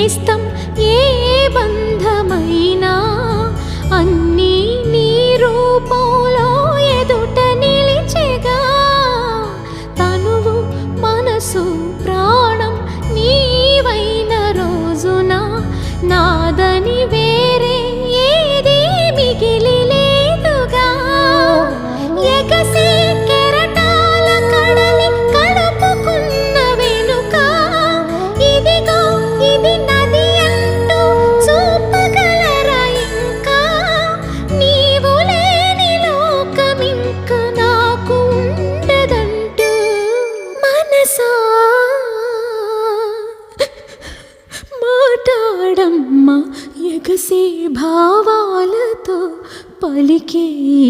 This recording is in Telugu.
నేస్తం ఏ బంధమైనా అన్నీ నీ రూపంలో ఎదుట నిలిచెగా తనువు మనసు ప్రాణం నీవైన రోజున నాదని వేరే ఏది మిగిలి లేదుగా ఎగసి కెరటాల కడలి కలుపుకున్న వెనుక ఇదిగో ఇది నది అంటూ చూపగలరా ఇంకా నీవు లేని లోకమింక నాకు ఉండదంటూ మనసా మాటాడమ్మా ఎగసే భావాలతో పలికే ఈ